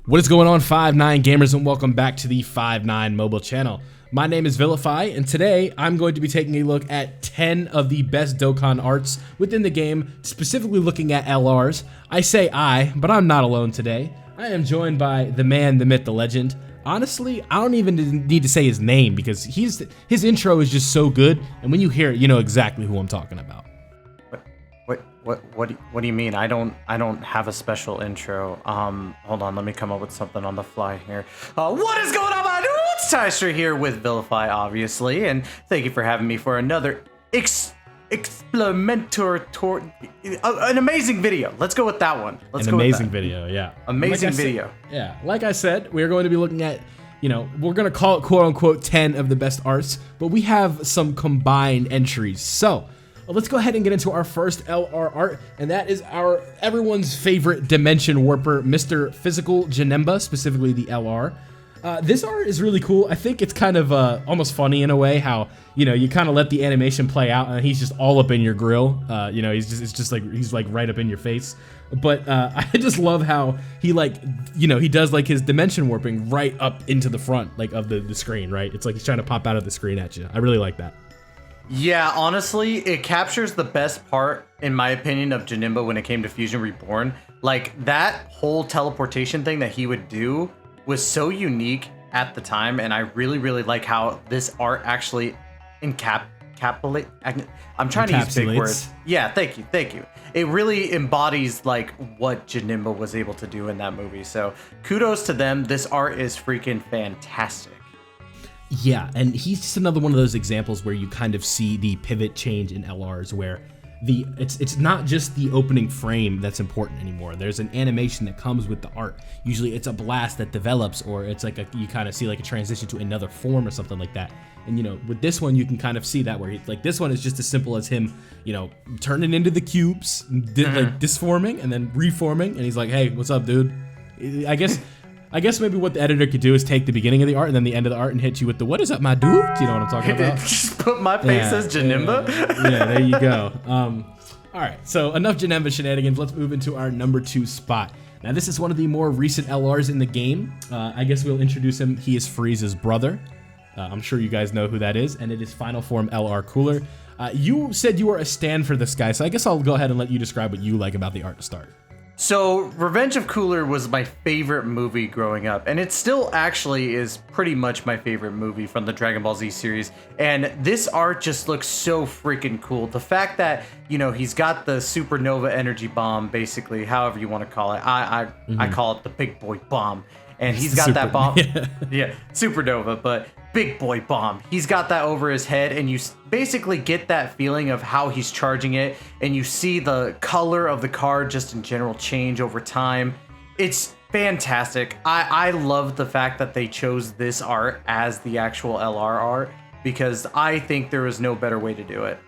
What is going on, 5'9" gamers, and welcome back to the 5'9" mobile channel. My name is Vilify, and today I'm going to be taking a look at 10 of the best Dokkan arts within the game, specifically looking at LRs. I say I, but I'm not alone today. I am joined by the man, the myth, the legend. Honestly, I don't even need to say his name because his intro is just so good, and when you hear it, you know exactly who I'm talking about. What do you mean? I don't have a special intro. Hold on, let me come up with something on the fly here. What is going on, my dude? It's Str here with Vilify, obviously, and thank you for having me for another an amazing video. Let's go with that one. An amazing video, yeah. Amazing video. Yeah, like I said, we're going to be looking at, we're going to call it quote-unquote 10 of the best arts, but we have some combined entries. So let's go ahead and get into our first LR art, and that is everyone's favorite Dimension Warper, Mr. Physical Genemba, specifically the LR. This art is really cool. I think it's kind of almost funny in a way how, you kind of let the animation play out and he's just all up in your grill. He's like right up in your face. But I just love how he he does like his dimension warping right up into the front of the screen, right? It's like he's trying to pop out of the screen at you. I really like that. Yeah, honestly, it captures the best part, in my opinion, of Genemba when it came to Fusion Reborn. Like, that whole teleportation thing that he would do was so unique at the time, and I really, really like how this art actually I'm trying to use big words. Yeah, thank you. It really embodies, what Genemba was able to do in that movie. So, kudos to them. This art is freaking fantastic. Yeah, and he's just another one of those examples where you kind of see the pivot change in LRs where it's not just the opening frame that's important anymore. There's an animation that comes with the art. Usually it's a blast that develops, or it's you kind of see a transition to another form or something like that. And with this one you can kind of see that where this one is just as simple as him, turning into the cubes, disforming and then reforming, and he's like, "Hey, what's up, dude?" I guess maybe what the editor could do is take the beginning of the art and then the end of the art and hit you with the "What is up, my dude?" You know what I'm talking about? Just put my face as Genemba. Yeah, there you go. All right, so enough Genemba shenanigans. Let's move into our number 2 spot. Now, this is one of the more recent LRs in the game. I guess we'll introduce him. He is Frieza's brother. I'm sure you guys know who that is, and it is Final Form LR Cooler. You said you were a stan for this guy, so I guess I'll go ahead and let you describe what you like about the art to start. So, Revenge of Cooler was my favorite movie growing up, and it still actually is pretty much my favorite movie from the Dragon Ball Z series, and this art just looks so freaking cool. The fact that, he's got the supernova energy bomb, basically, however you want to call it. I call it the big boy bomb, and he's got that bomb. Yeah, supernova, but big boy bomb. He's got that over his head, and you basically get that feeling of how he's charging it, and you see the color of the card just in general change over time. It's fantastic. I love the fact that they chose this art as the actual LR art, because I think there is no better way to do it.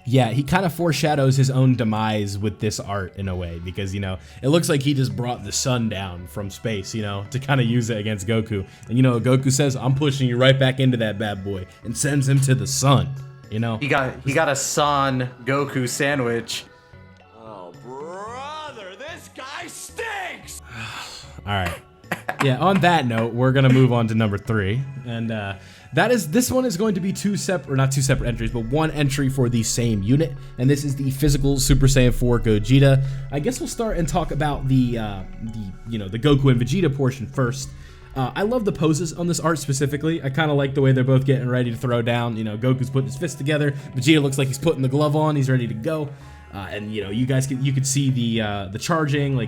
Yeah, he kind of foreshadows his own demise with this art in a way, because, it looks like he just brought the sun down from space, to kind of use it against Goku. And, Goku says, "I'm pushing you right back into that bad boy," and sends him to the sun, He got a Son Goku sandwich. Oh, brother, this guy stinks! All right. Yeah, on that note, we're going to move on to number 3. And this one is going to be not two separate entries, but one entry for the same unit. And this is the Physical Super Saiyan 4 Gogeta. I guess we'll start and talk about the Goku and Vegeta portion first. I love the poses on this art specifically. I kind of like the way they're both getting ready to throw down. Goku's putting his fists together. Vegeta looks like he's putting the glove on. He's ready to go. And you could see the charging,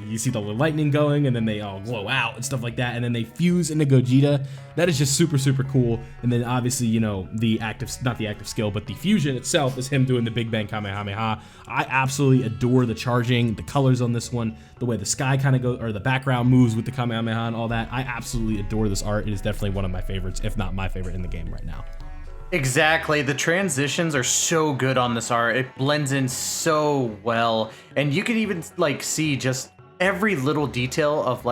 you see the lightning going, and then they all glow out and stuff like that, and then they fuse into Gogeta. That is just super, super cool. And then obviously, not the active skill, but the fusion itself is him doing the Big Bang Kamehameha. I absolutely adore the charging, the colors on this one, the way the sky kind of goes, or the background moves with the Kamehameha and all that. I absolutely adore this art. It is definitely one of my favorites, if not my favorite in the game right now. Exactly. The transitions are so good on this art. It blends in so well. And you can even see just every little detail of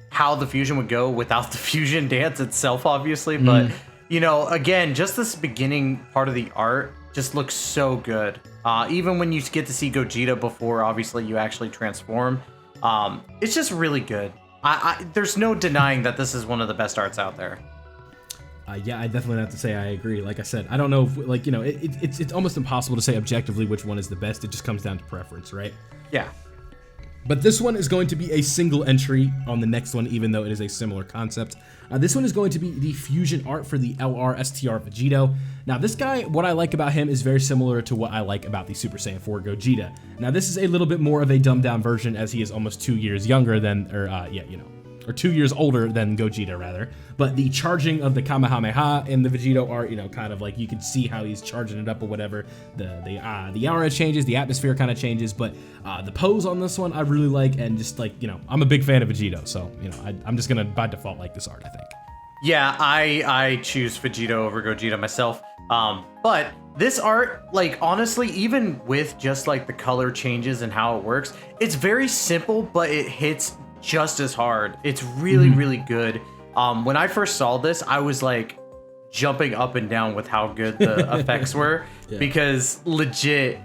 how the fusion would go without the fusion dance itself, obviously. But, again, just this beginning part of the art just looks so good. Even when you get to see Gogeta before, obviously, you actually transform. It's just really good. There's no denying that this is one of the best arts out there. Yeah, I definitely have to say I agree. Like I said, I don't know if, like, you know, it's almost impossible to say objectively which one is the best. It just comes down to preference, right? Yeah. But this one is going to be a single entry on the next one, even though it is a similar concept. This one is going to be the fusion art for the LR Str Vegito. Now, this guy, what I like about him is very similar to what I like about the Super Saiyan 4 Gogeta. Now, this is a little bit more of a dumbed down version, as he is almost 2 years younger than, or 2 years older than Gogeta, rather. But the charging of the Kamehameha in the Vegito art, you know, kind of like you can see how he's charging it up or whatever. The aura changes, the atmosphere kind of changes, but the pose on this one I really like, and just like, you know, I'm a big fan of Vegito, so, you know, I'm just gonna by default like this art, I think. Yeah, I choose Vegito over Gogeta myself. But this art, like, honestly, even with just like the color changes and how it works, it's very simple, but it hits just as hard. It's really, really good. When I first saw this, I was like jumping up and down with how good the effects were, because legit,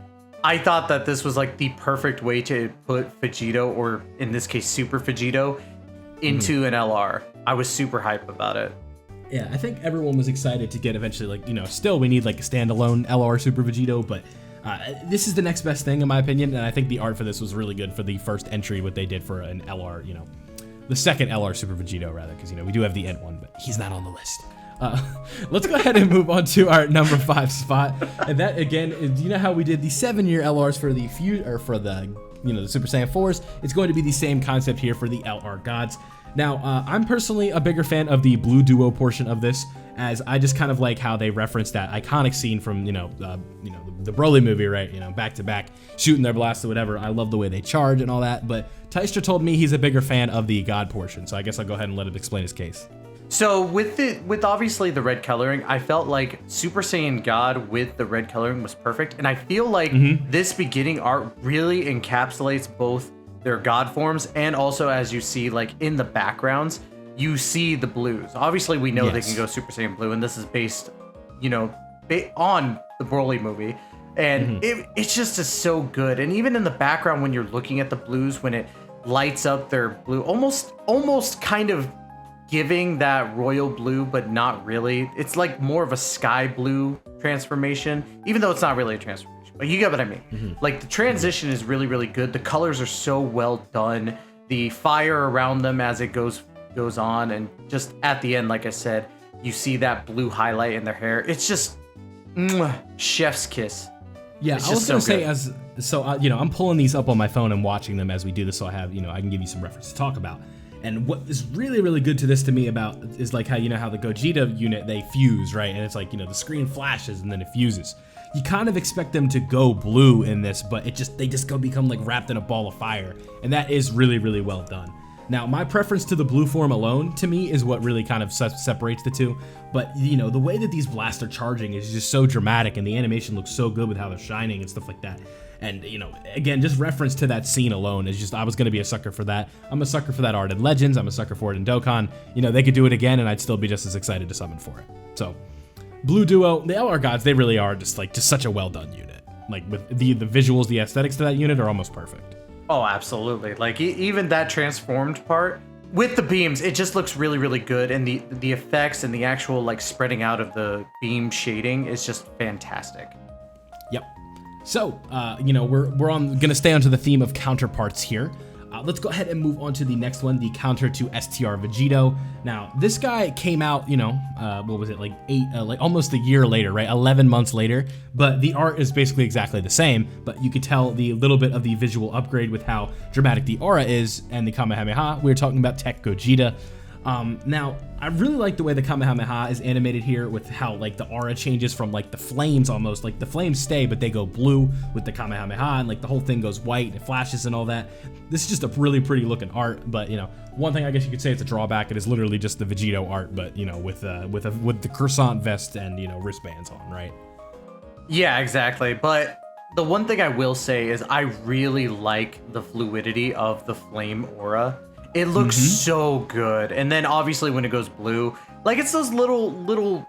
I thought that this was like the perfect way to put Vegito, or in this case, Super Vegito, into an LR. I was super hype about it. Yeah, I think everyone was excited to get eventually, like, you know, still we need like a standalone LR Super Vegito, but this is the next best thing in my opinion, and I think the art for this was really good for the first entry, what they did for an LR, you know, the second LR Super Vegito rather, because, you know, we do have the Ent one, but he's not on the list. Let's go ahead and move on to our number 5 spot, and that again is, you know how we did the 7-year LRs for the the Super Saiyan 4s? It's going to be the same concept here for the LR Gods. Now, I'm personally a bigger fan of the Blue Duo portion of this, as I just kind of like how they reference that iconic scene from, the Broly movie, right? You know, back to back, shooting their blast or whatever. I love the way they charge and all that, but Tystra told me he's a bigger fan of the God portion, so I guess I'll go ahead and let him explain his case. So with obviously the red coloring, I felt like Super Saiyan God with the red coloring was perfect, and I feel like this beginning art really encapsulates both their God forms, and also, as you see, like in the backgrounds, you see the blues. Obviously, we know they can go Super Saiyan Blue, and this is based, on the Broly movie, and it's just is so good. And even in the background, when you're looking at the blues, when it lights up their blue, almost kind of giving that royal blue, but not really. It's like more of a sky blue transformation, even though it's not really a transformation. But you get what I mean. Like, the transition is really, really good. The colors are so well done. The fire around them as it goes on, and just at the end, like I said, you see that blue highlight in their hair. It's just chef's kiss. Yeah, it's I was just gonna say, I'm pulling these up on my phone and watching them as we do this, so I have, I can give you some reference to talk about. And what is really, really good to this to me about is like how, how the Gogeta unit, they fuse, right? And it's like, the screen flashes and then it fuses. You kind of expect them to go blue in this, but they just become like wrapped in a ball of fire. And that is really, really well done. Now, my preference to the blue form alone, to me, is what really kind of separates the two. But, the way that these blasts are charging is just so dramatic, and the animation looks so good with how they're shining and stuff like that. And, again, just reference to that scene alone is just, I was going to be a sucker for that. I'm a sucker for that art in Legends. I'm a sucker for it in Dokkan. They could do it again, and I'd still be just as excited to summon for it. So, Blue Duo, the LR Gods, they really are just such a well-done unit. Like, with the visuals, the aesthetics to that unit are almost perfect. Oh, absolutely. Like, even that transformed part with the beams, it just looks really, really good. And the effects and the actual, like, spreading out of the beam shading is just fantastic. Yep. So, we're gonna stay onto the theme of counterparts here. Let's go ahead and move on to the next one, the counter to Str Vegito. Now, this guy came out, what was it, almost a year later, right? 11 months later, but the art is basically exactly the same, but you could tell the little bit of the visual upgrade with how dramatic the aura is and the Kamehameha. We were talking about Tech Gogeta. Now, I really like the way the Kamehameha is animated here with how, like, the aura changes from, like, the flames almost. Like, the flames stay, but they go blue with the Kamehameha, and, like, the whole thing goes white and it flashes and all that. This is just a really pretty looking art, but, one thing I guess you could say it's a drawback. It is literally just the Vegito art, but, with the croissant vest and, wristbands on, right? Yeah, exactly. But the one thing I will say is I really like the fluidity of the flame aura. It looks so good. And then obviously when it goes blue, like, it's those little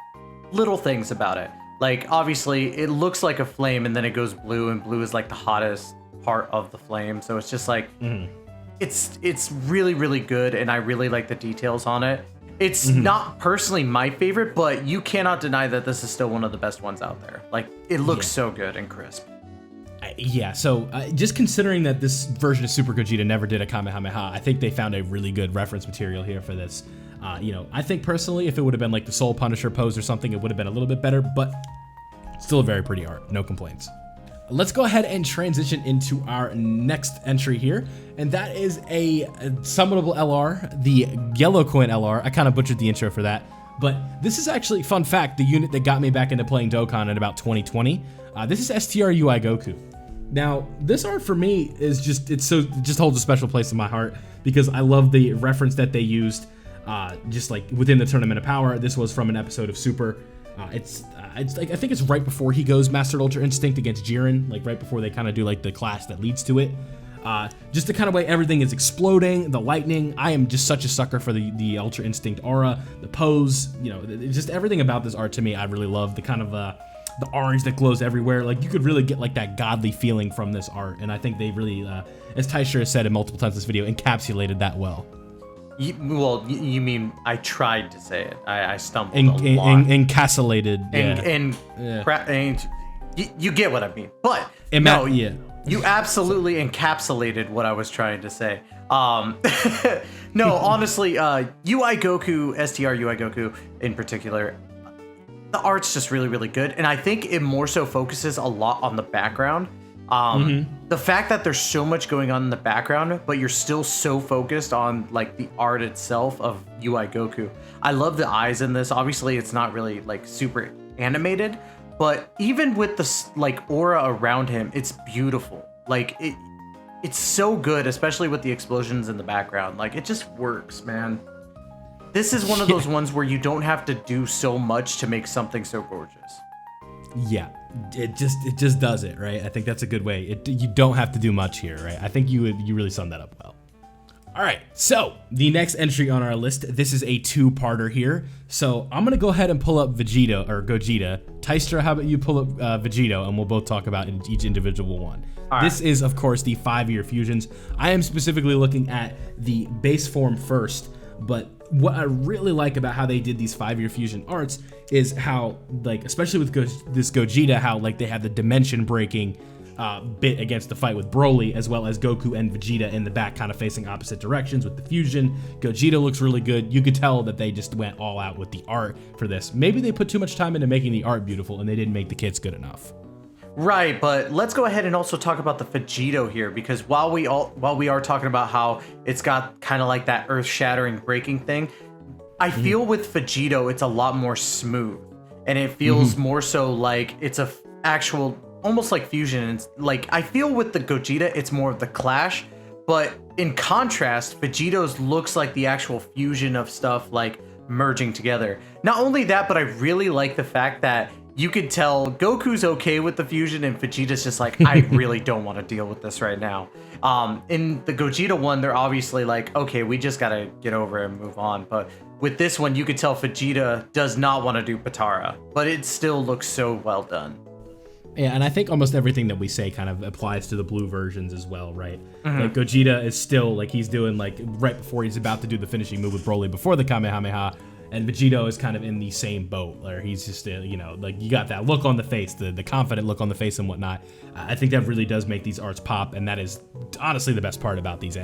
things about it. Like, obviously it looks like a flame and then it goes blue, and blue is like the hottest part of the flame. So it's just like, it's really, really good, and I really like the details on it. It's not personally my favorite, but you cannot deny that this is still one of the best ones out there. Like, it looks so good and crisp. Yeah, so just considering that this version of Super Gogeta never did a Kamehameha, I think they found a really good reference material here for this. I think personally, if it would have been like the Soul Punisher pose or something, it would have been a little bit better, but still a very pretty art, no complaints. Let's go ahead and transition into our next entry here, and that is a summonable LR, the Yellow Coin LR. I kind of butchered the intro for that, but this is actually, fun fact, the unit that got me back into playing Dokkan in about 2020. This is Str Goku. Now, this art for me is just, it just holds a special place in my heart because I love the reference that they used, just like within the Tournament of Power. This was from an episode of Super. It's like, I think it's right before he goes Mastered Ultra Instinct against Jiren, like right before they kind of do like the clash that leads to it. Just the kind of way everything is exploding, the lightning. I am just such a sucker for the Ultra Instinct aura, the pose, just everything about this art to me I really love. The kind of the orange that glows everywhere. Like, you could really get like that godly feeling from this art, and I think they really, as Taisha has said in multiple times in this video, encapsulated that well. You mean I tried to say it. I stumbled a lot. Encapsulated. You get what I mean. But you absolutely encapsulated what I was trying to say. No, honestly, UI Goku, STR UI Goku in particular, the art's just really, really good. And I think it more so focuses a lot on the background. The fact that there's so much going on in the background, but you're still so focused on like the art itself of UI Goku. I love the eyes in this. Obviously, it's not really like super animated, but even with the like aura around him, it's beautiful. Like it's so good, especially with the explosions in the background. Like, it just works, man. This is one of those ones where you don't have to do so much to make something so gorgeous. Yeah, it just does it, right? I think that's a good way. You don't have to do much here, right? I think you really summed that up well. All right, so the next entry on our list, this is a two-parter here. So I'm gonna go ahead and pull up Gogeta. Taistra, how about you pull up Vegito, and we'll both talk about each individual one. This is, of course, the 5-year fusions. I am specifically looking at the base form first, but what I really like about how they did these 5-year fusion arts is how, like, especially with this Gogeta, how like they have the dimension breaking bit against the fight with Broly, as well as Goku and Vegeta in the back kind of facing opposite directions with the fusion. Gogeta looks really good. You could tell that they just went all out with the art for this. Maybe they put too much time into making the art beautiful and they didn't make the kits good enough. Right, but let's go ahead and also talk about the Vegito here, because while we are talking about how it's got kind of like that earth-shattering breaking thing, I feel with Vegito it's a lot more smooth, and it feels more so like it's a actual, almost like fusion. And it's like, I feel with the Gogeta it's more of the clash, but in contrast, Vegito's looks like the actual fusion of stuff like merging together. Not only that, but I really like the fact that you could tell Goku's okay with the fusion and Vegeta's just like, I really don't want to deal with this right now. In the Gogeta one, they're obviously like, okay, we just gotta get over it and move on. But with this one, you could tell Vegeta does not want to do Patara, but it still looks so well done. Yeah, and I think almost everything that we say kind of applies to the blue versions as well, right? Like, Gogeta is still, like, he's doing, like, right before he's about to do the finishing move with Broly before the Kamehameha, and Vegito is kind of in the same boat, where he's just, like, you got that look on the face, the confident look on the face and whatnot. I think that really does make these arts pop, and that is honestly the best part about this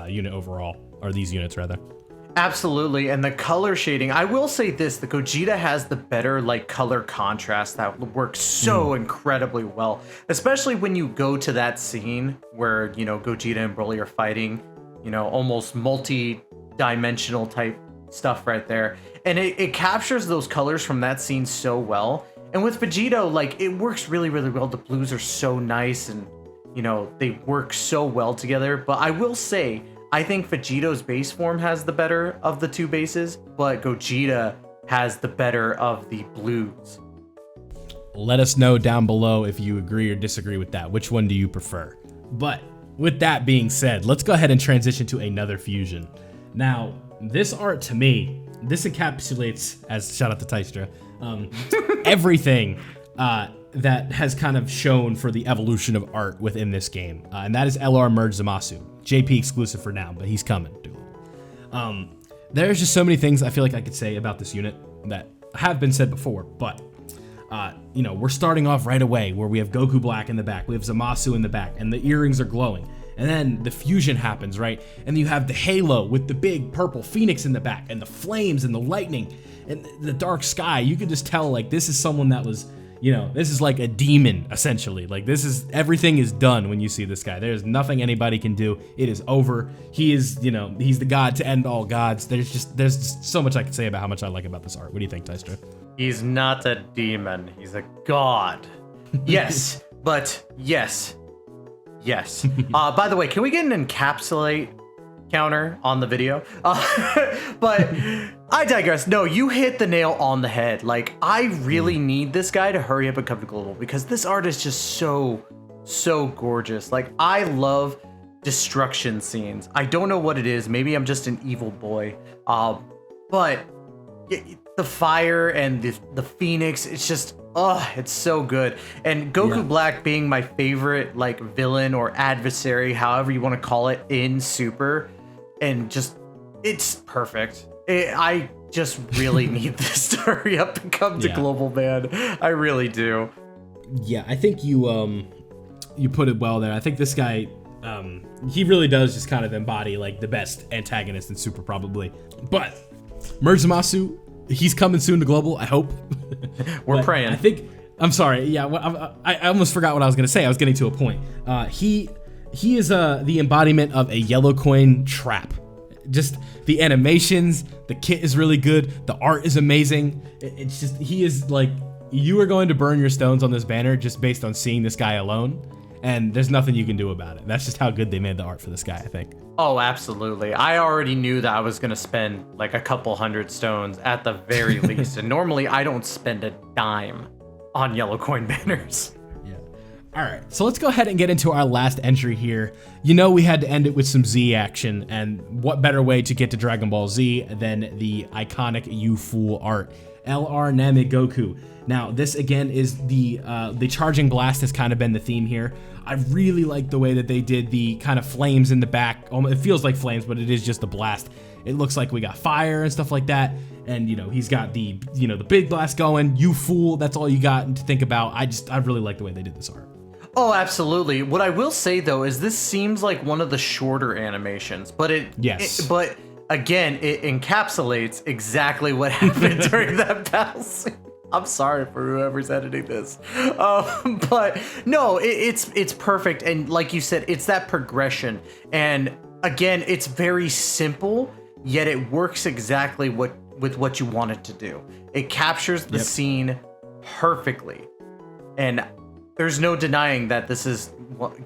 unit overall, or these units, rather. Absolutely, and the color shading, I will say this, the Gogeta has the better like color contrast that works so incredibly well, especially when you go to that scene where, Gogeta and Broly are fighting, almost multi-dimensional type stuff right there, and it captures those colors from that scene so well. And with Vegito, like, it works really, really well. The blues are so nice, and they work so well together. But I will say, I think Vegito's base form has the better of the two bases, but Gogeta has the better of the blues. Let us know down below if you agree or disagree with that. Which one do you prefer? But with that being said, let's go ahead and transition to another fusion. Now, this art to me, this encapsulates, as shout out to Taistra, everything that has kind of shown for the evolution of art within this game, and that is LR Merge Zamasu. JP exclusive for now, but he's coming, dude. There's just so many things I feel like I could say about this unit that have been said before, but you know, we're starting off right away where we have Goku Black in the back, we have Zamasu in the back, and the earrings are glowing. And then the fusion happens, right? And you have the halo with the big purple phoenix in the back, and the flames and the lightning and the dark sky. You could just tell, like, this is someone that was, you know, this is like a demon, essentially. Like, this is, everything is done when you see this guy. There's nothing anybody can do. It is over. He is, you know, he's the god to end all gods. There's just so much I could say about how much I like about this art. What do you think, Daisetsu? He's not a demon. He's a god. Yes, but yes. Yes. By the way, can we get an encapsulate counter on the video? But I digress. No, you hit the nail on the head. Like, I really need this guy to hurry up and come to global because this art is just so gorgeous. Like, I love destruction scenes. I don't know what it is. Maybe I'm just an evil boy. But the fire and the phoenix, it's just, it's so good. And Goku Black being my favorite, like, villain or adversary, however you want to call it, in Super, and just, it's perfect. I just really need this to hurry up and come to global, man. I really do. Yeah, I think you put it well there. I think this guy, he really does just kind of embody, like, the best antagonist in Super, probably. But Merge Zamasu, he's coming soon to global, I hope. We're praying. I think, I'm sorry, yeah, I almost forgot what I was gonna say. I was getting to a point. He is the embodiment of a yellow coin trap. Just the animations, the kit is really good, the art is amazing. It's just, he is like, you are going to burn your stones on this banner just based on seeing this guy alone, and there's nothing you can do about it. That's just how good they made the art for this guy, I think. Oh, absolutely. I already knew that I was going to spend like a couple hundred stones at the very least. And normally I don't spend a dime on yellow coin banners. Yeah. All right. So let's go ahead and get into our last entry here. You know, we had to end it with some Z action. And what better way to get to Dragon Ball Z than the iconic You Fool art. LR Nemet Goku. Now, this again is the charging blast has kind of been the theme here. I really like the way that they did the kind of flames in the back. It feels like flames, but it is just a blast. It looks like we got fire and stuff like that. And, you know, he's got the, you know, the big blast going. You fool, that's all you got to think about. I really like the way they did this art. Oh, absolutely. What I will say, though, is this seems like one of the shorter animations, but but again, it encapsulates exactly what happened during that battle scene. I'm sorry for whoever's editing this. But no, it's perfect. And like you said, it's that progression. And again, it's very simple, yet it works exactly with what you want it to do. It captures the scene perfectly. And there's no denying that this is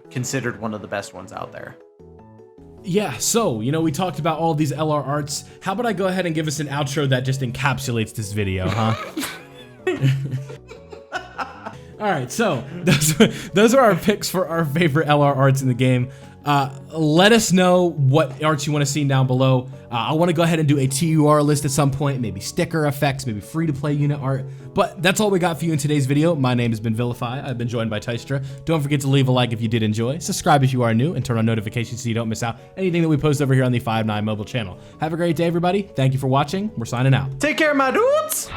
considered one of the best ones out there. Yeah, so, you know, we talked about all these LR arts. How about I go ahead and give us an outro that just encapsulates this video, huh? All right, so those are our picks for our favorite LR arts in the game. Let us know what arts you want to see down below. I want to go ahead and do a TUR list at some point, maybe sticker effects, maybe free-to-play unit art. But that's all we got for you in today's video. My name has been Vilify. I've been joined by Daisetsu. Don't forget to leave a like if you did enjoy, subscribe if you are new, and turn on notifications so you don't miss out anything that we post over here on the 5ix9ine mobile channel. Have a great day, everybody. Thank you for watching. We're signing out. Take care, my dudes!